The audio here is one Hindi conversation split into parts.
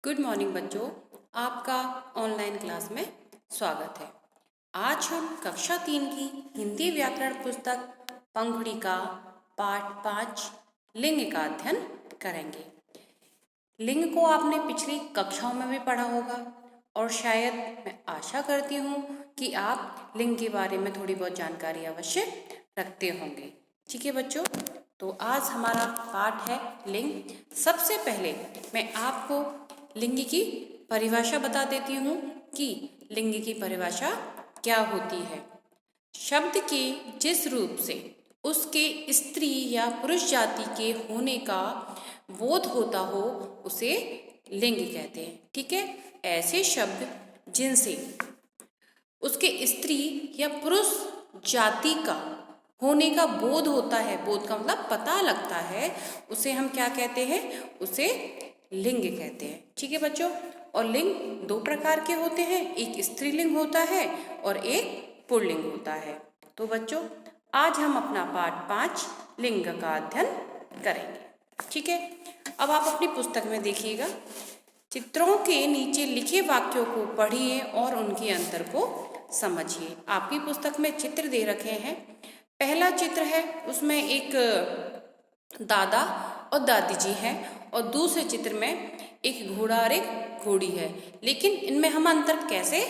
गुड मॉर्निंग बच्चों, आपका ऑनलाइन क्लास में स्वागत है। आज हम कक्षा 3 की हिंदी व्याकरण पुस्तक पंखुड़ी का पाठ 5 लिंग का अध्ययन करेंगे। लिंग को आपने पिछली कक्षाओं में भी पढ़ा होगा और शायद मैं आशा करती हूँ कि आप लिंग के बारे में थोड़ी बहुत जानकारी अवश्य रखते होंगे। ठीक है बच्चों, तो आज हमारा पाठ है लिंग। सबसे पहले मैं आपको लिंग की परिभाषा बता देती हूँ कि लिंग की परिभाषा क्या होती है। शब्द के जिस रूप से उसके स्त्री या पुरुष जाति के होने का बोध होता हो उसे लिंग कहते हैं। ठीक है, ऐसे शब्द जिनसे उसके स्त्री या पुरुष जाति का होने का बोध होता है, बोध का मतलब पता लगता है, उसे हम क्या कहते हैं, उसे लिंग कहते हैं। ठीक है बच्चों, और लिंग दो प्रकार के होते हैं, एक स्त्रीलिंग होता है और एक पुल्लिंग होता है। तो बच्चों आज हम अपना पाठ 5 लिंग का अध्ययन करेंगे। ठीक है, अब आप अपनी पुस्तक में देखिएगा, चित्रों के नीचे लिखे वाक्यों को पढ़िए और उनके अंतर को समझिए। आपकी पुस्तक में चित्र दे रखे हैं। पहला चित्र है, उसमें एक दादा और दादी जी हैं और दूसरे चित्र में एक घोड़ा और एक घोड़ी है। लेकिन इनमें हम अंतर कैसे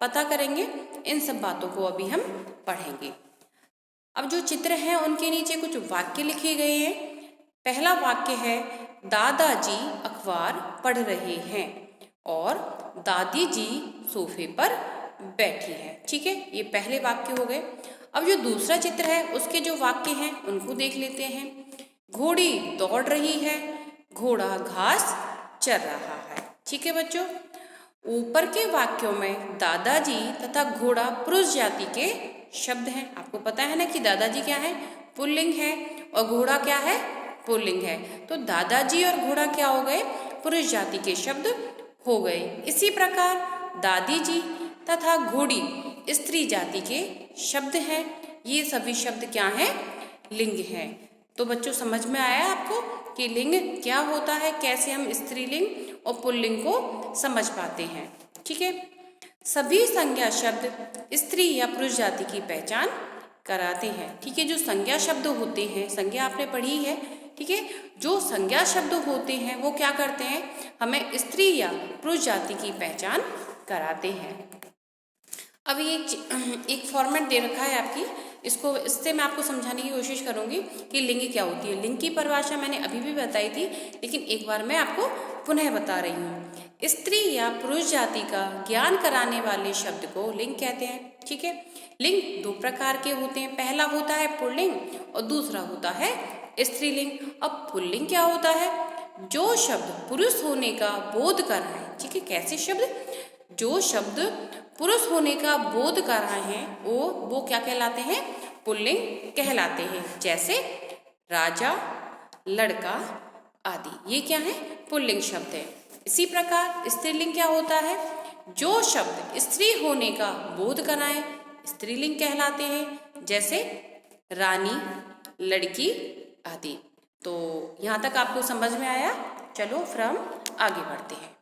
पता करेंगे, इन सब बातों को अभी हम पढ़ेंगे। अब जो चित्र हैं उनके नीचे कुछ वाक्य लिखे गए हैं। पहला वाक्य है, दादाजी अखबार पढ़ रहे हैं और दादी जी सोफे पर बैठी है। ठीक है, ये पहले वाक्य हो गए। अब जो दूसरा चित्र है उसके जो वाक्य हैं उनको देख लेते हैं। घोड़ी दौड़ रही है, घोड़ा घास चर रहा है। ठीक है बच्चों, ऊपर के वाक्यों में दादाजी तथा घोड़ा पुरुष जाति के शब्द हैं। आपको पता है ना कि दादाजी क्या है, पुल्लिंग है, और घोड़ा क्या है, पुल्लिंग है। तो दादाजी और घोड़ा क्या हो गए, पुरुष जाति के शब्द हो गए। इसी प्रकार दादी जी तथा घोड़ी स्त्री जाति के शब्द हैं। ये सभी शब्द क्या हैं, लिंग हैं। तो बच्चों समझ में आया आपको कि लिंग क्या होता है, कैसे हम स्त्रीलिंग और पुल्लिंग को समझ पाते हैं। ठीक है, सभी संज्ञा शब्द स्त्री या पुरुष जाति की पहचान कराते हैं। ठीक है, जो संज्ञा शब्द होते हैं, संज्ञा आपने पढ़ी है। ठीक है, जो संज्ञा शब्द होते हैं वो क्या करते हैं, हमें स्त्री या पुरुष जाति की पहचान कराते हैं। अब ये एक फॉर्मेट दे रखा है आपकी, इससे मैं आपको समझाने की कोशिश करूंगी कि लिंग क्या होती है। लिंग की परिभाषा मैंने अभी भी बताई थी, लेकिन एक बार मैं आपको पुनः बता रही हूँ। स्त्री या पुरुष जाति का ज्ञान कराने वाले शब्द को लिंग कहते हैं। ठीक है, लिंग दो प्रकार के होते हैं, पहला होता है पुल्लिंग और दूसरा होता है स्त्रीलिंग। अब पुल्लिंग क्या होता है, जो शब्द पुरुष होने का बोध कर रहे हैं। ठीक है, कैसे शब्द, जो शब्द पुरुष होने का बोध कर रहे हैं वो क्या कहलाते हैं, पुल्लिंग कहलाते हैं। जैसे राजा, लड़का आदि, ये क्या है, पुल्लिंग शब्द है। इसी प्रकार स्त्रीलिंग क्या होता है, जो शब्द स्त्री होने का बोध कराएं, स्त्रीलिंग कहलाते हैं। जैसे रानी, लड़की आदि। तो यहाँ तक आपको समझ में आया। चलो फिर हम आगे बढ़ते हैं।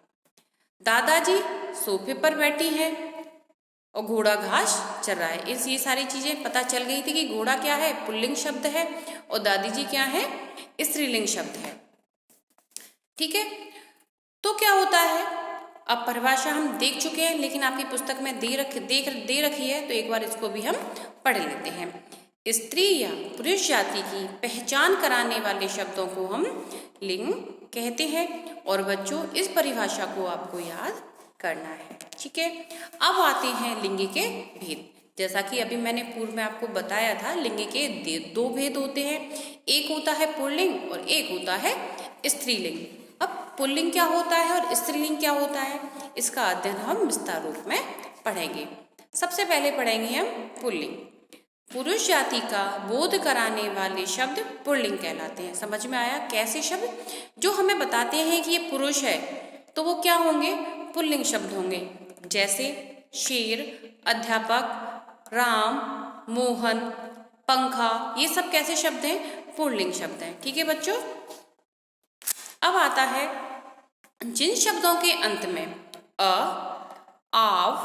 दादाजी सोफे पर बैठी है और घोड़ा घास चर रहा है। ये सारी चीजें पता चल गई थी कि घोड़ा क्या है, पुल्लिंग शब्द है, और दादी जी क्या है, स्त्रीलिंग शब्द है। ठीक है, तो क्या होता है, अब परिभाषा हम देख चुके हैं, लेकिन आपकी पुस्तक में दे रखी है, तो एक बार इसको भी हम पढ़ लेते हैं। स्त्री या पुरुष जाति की पहचान कराने वाले शब्दों को हम लिंग कहते हैं। और बच्चों इस परिभाषा को आपको याद करना है। ठीक है, अब आते हैं लिंग के भेद। जैसा कि अभी मैंने पूर्व में आपको बताया था, लिंग के दो भेद होते हैं, एक होता है पुल्लिंग और एक होता है स्त्रीलिंग। अब पुल्लिंग क्या होता है और स्त्रीलिंग क्या होता है, इसका अध्ययन हम विस्तार रूप में पढ़ेंगे। सबसे पहले पढ़ेंगे हम पुल्लिंग। पुरुष जाति का बोध कराने वाले शब्द पुल्लिंग कहलाते हैं। समझ में आया, कैसे शब्द जो हमें बताते हैं कि ये पुरुष है तो वो क्या होंगे, पुल्लिंग शब्द होंगे। जैसे शेर, अध्यापक, राम, मोहन, पंखा, ये सब कैसे शब्द हैं, पुल्लिंग शब्द हैं। ठीक है बच्चों, अब आता है जिन शब्दों के अंत में अ, आव,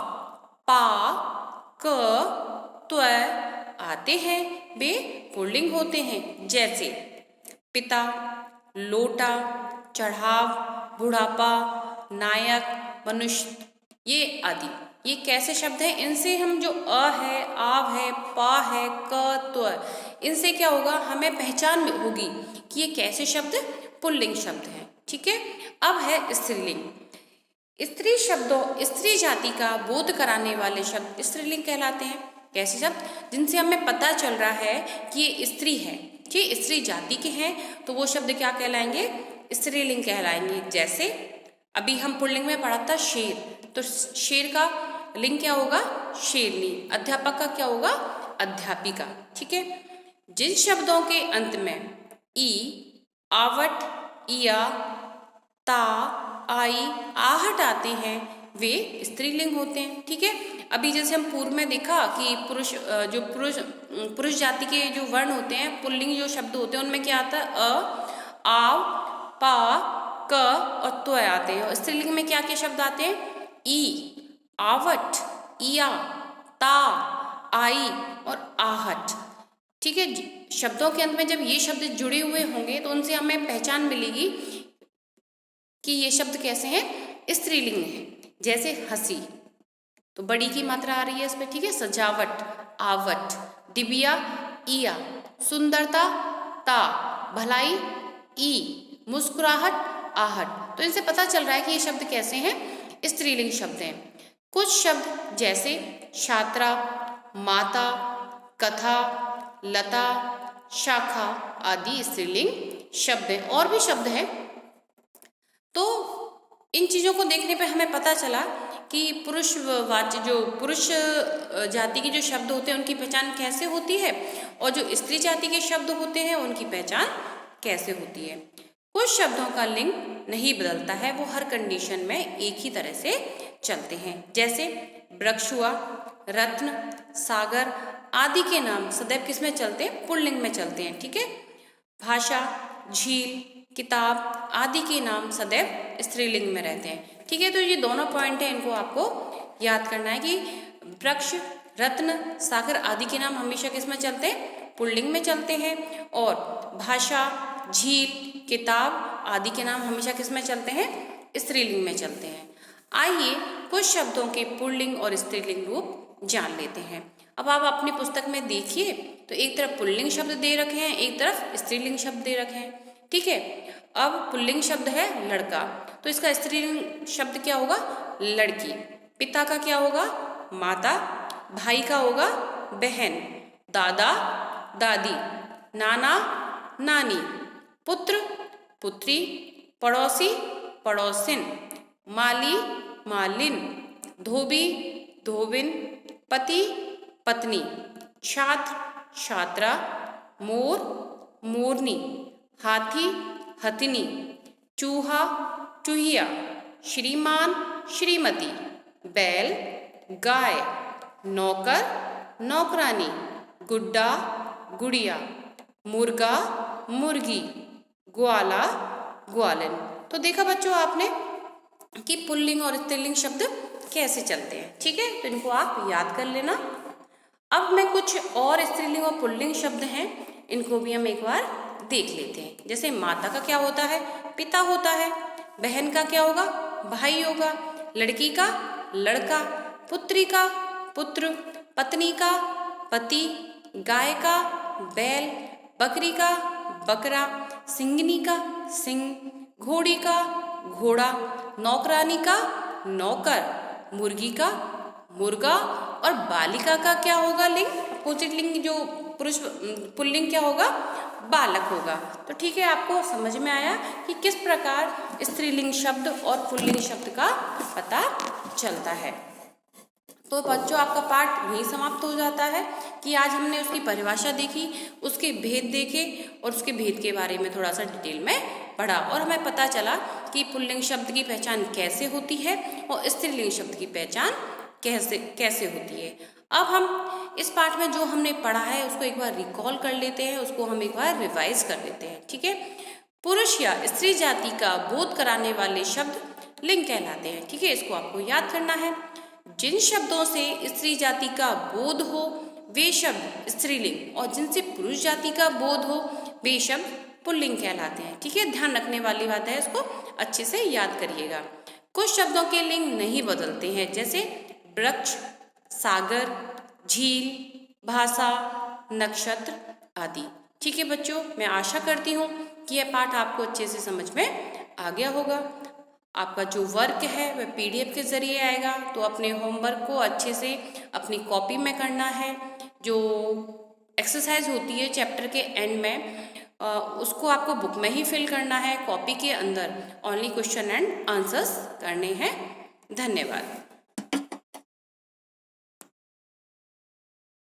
पा, क, त्व आते हैं वे पुल्लिंग होते हैं। जैसे पिता, लोटा, चढ़ाव, बुढ़ापा, नायक, मनुष्य, ये आदि। ये कैसे शब्द हैं? इनसे हम जो अ है, आव है, पा है, क, त्व, इनसे क्या होगा, हमें पहचान होगी कि ये कैसे शब्द पुल्लिंग शब्द हैं। ठीक है। अब है स्त्रीलिंग। स्त्री शब्दों, स्त्री जाति का बोध कराने वाले शब्द स्त्रीलिंग कहलाते हैं। कैसे शब्द? जिनसे हमें पता चल रहा है कि ये स्त्री है, ठीक, स्त्री जाति के हैं, तो वो शब्द क्या कहलाएंगे? स्त्रीलिंग कहलाएंगे। जैसे अभी हम पुल्लिंग में पढ़ा था शेर, तो शेर का लिंग क्या होगा? शेरनी। अध्यापक का क्या होगा? अध्यापिका। ठीक है। जिन शब्दों के अंत में ई, आवट, इया, ता, आई, आहट आते हैं वे स्त्रीलिंग होते हैं। ठीक है। अभी जैसे हम पूर्व में देखा कि पुरुष जाति के जो वर्ण होते हैं, पुल्लिंग जो शब्द होते हैं, उनमें क्या आता है? अ, आव, पा, क और त्व आते हैं। और स्त्रीलिंग में क्या क्या शब्द आते हैं? ई, आवट, इया, ता, आई और आहट। ठीक है। शब्दों के अंत में जब ये शब्द जुड़े हुए होंगे तो उनसे हमें पहचान मिलेगी कि ये शब्द कैसे हैं? स्त्रीलिंग है। जैसे हंसी, तो बड़ी की मात्रा आ रही है इसमें। ठीक है। सजावट, आवट, डिबिया, इया, सुंदरता, ता, भलाई, ई, मुस्कुराहट, आहट। तो इनसे पता चल रहा है कि ये शब्द कैसे हैं? स्त्रीलिंग शब्द हैं। कुछ शब्द जैसे छात्रा, माता, कथा, लता, शाखा आदि स्त्रीलिंग शब्द हैं। और भी शब्द हैं। तो इन चीज़ों को देखने पे हमें पता चला कि पुरुषवाच्य, जो पुरुष जाति के जो शब्द होते हैं उनकी पहचान कैसे होती है, और जो स्त्री जाति के शब्द होते हैं उनकी पहचान कैसे होती है। कुछ शब्दों का लिंग नहीं बदलता है, वो हर कंडीशन में एक ही तरह से चलते हैं। जैसे वृक्ष हुआ, रत्न, सागर आदि के नाम सदैव किस में चलते हैं? पुल्लिंग में चलते हैं। ठीक है। भाषा, झील, किताब आदि के नाम सदैव स्त्रीलिंग में रहते हैं। ठीक है। तो ये दोनों पॉइंट हैं, इनको आपको याद करना है कि वृक्ष, रत्न, सागर आदि के नाम हमेशा किस में चलते हैं? पुल्लिंग में चलते हैं। और भाषा, झील, किताब आदि के नाम हमेशा किस में चलते हैं? स्त्रीलिंग में चलते हैं। आइए कुछ शब्दों के पुल्लिंग और स्त्रीलिंग रूप जान लेते हैं। अब आप अपनी पुस्तक में देखिए, तो एक तरफ पुल्लिंग शब्द दे रखे हैं, एक तरफ स्त्रीलिंग शब्द दे रखे हैं। ठीक है। अब पुल्लिंग शब्द है लड़का, तो इसका स्त्रीलिंग शब्द क्या होगा? लड़की। पिता का क्या होगा? माता। भाई का होगा बहन। दादा, दादी। नाना, नानी। पुत्र, पुत्री। पड़ोसी, पड़ोसिन। माली, मालिन। धोबी, धोबिन। पति, पत्नी। छात्र, छात्रा। मोर, मोरनी। हाथी, हथिनी। चूहा, चूहिया। श्रीमान, श्रीमती। बैल, गाय। नौकर, नौकरानी। गुड्डा, गुड़िया। मुर्गा, मुर्गी। ग्वाला, ग्वालन। तो देखा बच्चों आपने कि पुल्लिंग और स्त्रीलिंग शब्द कैसे चलते हैं। ठीक है। तो इनको आप याद कर लेना। अब मैं कुछ और स्त्रीलिंग और पुल्लिंग शब्द हैं, इनको भी हम एक बार देख लेते हैं। जैसे माता का क्या होता है? पिता होता है। बहन का क्या होगा? भाई होगा। लड़की का लड़का। पुत्री का पुत्र। पत्नी का पति। गाय का बैल। बकरी का बकरा। सिंगनी का सिंह। घोड़ी का घोड़ा। नौकरानी का नौकर। मुर्गी का मुर्गा। और बालिका का क्या होगा लिंग? अपोजिट लिंग जो पुरुष पुल्लिंग क्या होगा? बालक होगा। तो ठीक है, आपको समझ में आया कि किस प्रकार स्त्रीलिंग शब्द और पुल्लिंग शब्द का पता चलता है। तो बच्चों आपका पाठ यही समाप्त हो जाता है कि आज हमने उसकी परिभाषा देखी, उसके भेद देखे और उसके भेद के बारे में थोड़ा सा डिटेल में पढ़ा, और हमें पता चला कि पुल्लिंग शब्द की पहचान कैसे होती है और स्त्रीलिंग शब्द की पहचान कैसे होती है। अब हम इस पाठ में जो हमने पढ़ा है उसको एक बार रिकॉल कर लेते हैं, उसको हम एक बार रिवाइज कर लेते हैं। ठीक है। पुरुष या स्त्री जाति का बोध कराने वाले शब्द लिंग कहलाते हैं। ठीक है, इसको आपको याद करना है। जिन शब्दों से स्त्री जाति का बोध हो वे शब्द स्त्रीलिंग, और जिनसे पुरुष जाति का बोध हो वे शब्द पुल्लिंग कहलाते हैं। ठीक है, ध्यान रखने वाली बात है, इसको अच्छे से याद करिएगा। कुछ शब्दों के लिंग नहीं बदलते हैं, जैसे वृक्ष, सागर, झील, भाषा, नक्षत्र आदि। ठीक है बच्चों, मैं आशा करती हूँ कि यह पाठ आपको अच्छे से समझ में आ गया होगा। आपका जो वर्क है वह PDF के ज़रिए आएगा, तो अपने होमवर्क को अच्छे से अपनी कॉपी में करना है। जो एक्सरसाइज होती है चैप्टर के एंड में उसको आपको बुक में ही फिल करना है, कॉपी के अंदर ओनली क्वेश्चन एंड आंसर्स करने हैं। धन्यवाद।